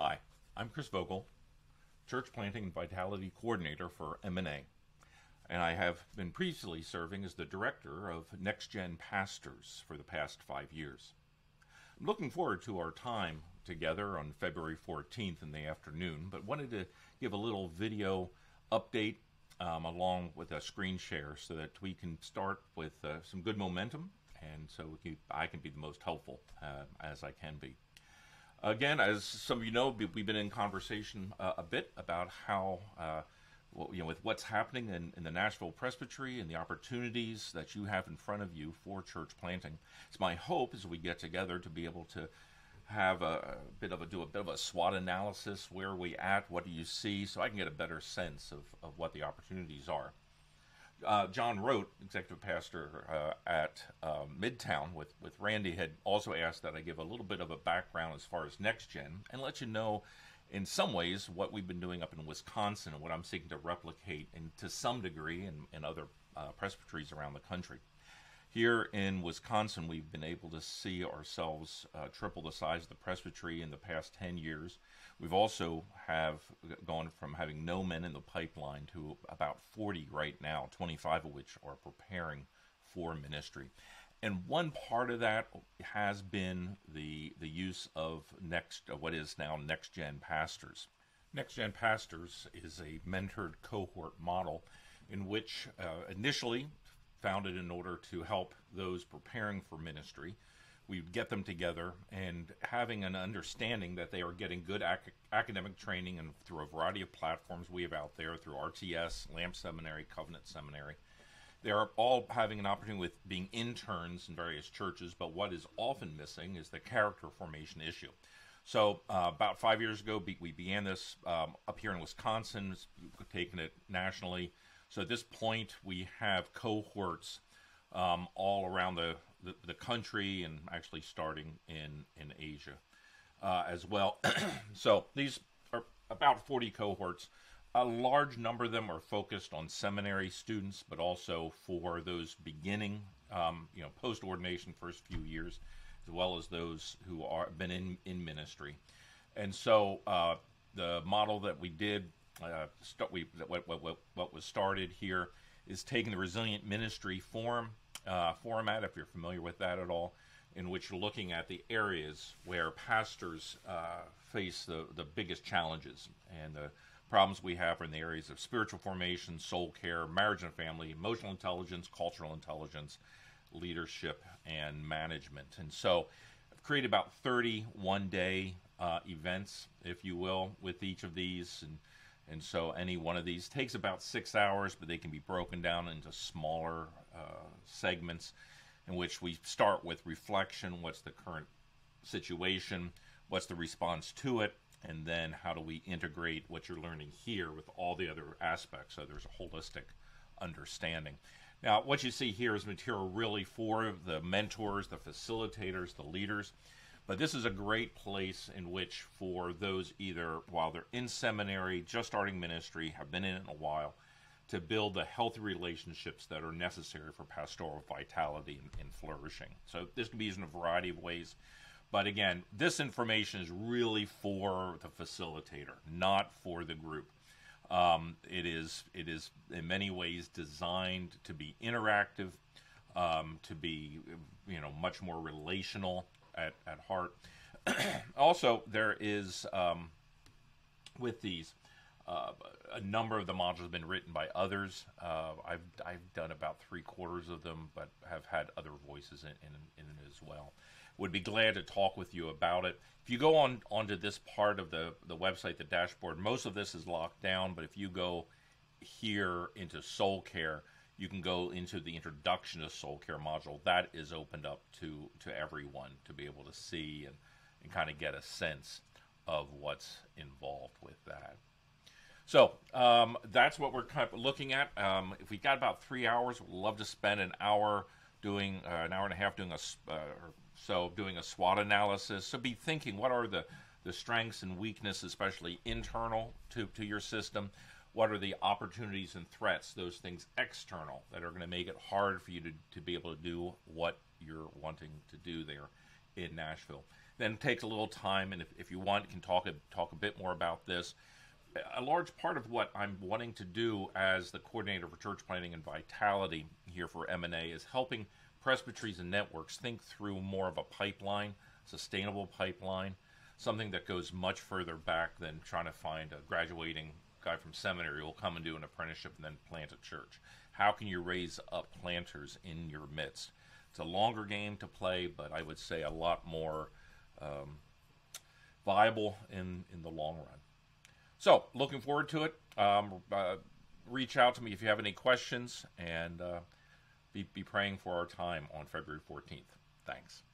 Hi, I'm Chris Vogel, Church Planting and Vitality Coordinator for M&A, and I have been previously serving as the Director of Next Gen Pastors for the past 5 years. I'm looking forward to our time together on February 14th in the afternoon, but wanted to give a little video update along with a screen share so that we can start with some good momentum, and so I can be the most helpful as I can be. Again, as some of you know, we've been in conversation a bit about how, with what's happening in the Nashville Presbytery and the opportunities that you have in front of you for church planting. It's my hope as we get together to be able to have do a bit of a SWOT analysis. Where are we at? What do you see? So I can get a better sense of what the opportunities are. John Rote, executive pastor at Midtown with Randy, had also asked that I give a little bit of a background as far as Next Gen and let you know in some ways what we've been doing up in Wisconsin and what I'm seeking to replicate to some degree in other presbyteries around the country. Here in Wisconsin, we've been able to see ourselves triple the size of the presbytery in the past 10 years. We've also have gone from having no men in the pipeline to about 40 right now, 25 of which are preparing for ministry. And one part of that has been the use of what is now Next Gen Pastors. Next Gen Pastors is a mentored cohort model in which initially founded in order to help those preparing for ministry. We get them together and having an understanding that they are getting good academic training and through a variety of platforms we have out there, through RTS, Lamp Seminary, Covenant Seminary. They are all having an opportunity with being interns in various churches, but what is often missing is the character formation issue. So about 5 years ago, we began this up here in Wisconsin, taking it nationally. So at this point, we have cohorts all around the country and actually starting in Asia as well. So these are about 40 cohorts. A large number of them are focused on seminary students, but also for those beginning, post-ordination first few years, as well as those who are been in ministry. And so the model that we did, what was started here is taking the resilient ministry format, if you're familiar with that at all, in which you're looking at the areas where pastors face the biggest challenges, and the problems we have are in the areas of spiritual formation, soul care, marriage and family, emotional intelligence, cultural intelligence, leadership, and management. And so I've created about 30 one-day events, if you will, with each of these, and so any one of these takes about 6 hours, but they can be broken down into smaller segments in which we start with reflection. What's the current situation? What's the response to it? And then how do we integrate what you're learning here with all the other aspects so there's a holistic understanding. Now, what you see here is material really for the mentors, the facilitators, the leaders. But this is a great place in which for those either while they're in seminary, just starting ministry, have been in it a while, to build the healthy relationships that are necessary for pastoral vitality and flourishing. So this can be used in a variety of ways. But again, this information is really for the facilitator, not for the group. It is in many ways designed to be interactive, to be much more relational at heart. Also, there is with these a number of the modules have been written by others. I've done about 3/4 of them, but have had other voices in it as well. Would be glad to talk with you about it. If you go onto this part of the website, the dashboard, most of this is locked down, but if you go here into soul care, you can go into the introduction to soul care module. That is opened up to everyone to be able to see and kind of get a sense of what's involved with that. So that's what we're kind of looking at. If we got about 3 hours, we'd love to spend an hour doing an hour and a half doing a SWOT analysis. So be thinking, what are the strengths and weaknesses, especially internal to your system? What are the opportunities and threats, those things external, that are going to make it hard for you to be able to do what you're wanting to do there in Nashville? then it takes a little time, and if you want, you can talk a bit more about this. A large part of what I'm wanting to do as the coordinator for church planting and vitality here for M&A is helping presbyteries and networks think through more of a pipeline, sustainable pipeline, something that goes much further back than trying to find a graduating guy from seminary who will come and do an apprenticeship and then plant a church. How can you raise up planters in your midst? It's a longer game to play, but I would say a lot more viable in the long run. So, looking forward to it. Reach out to me if you have any questions, and be praying for our time on February 14th. Thanks.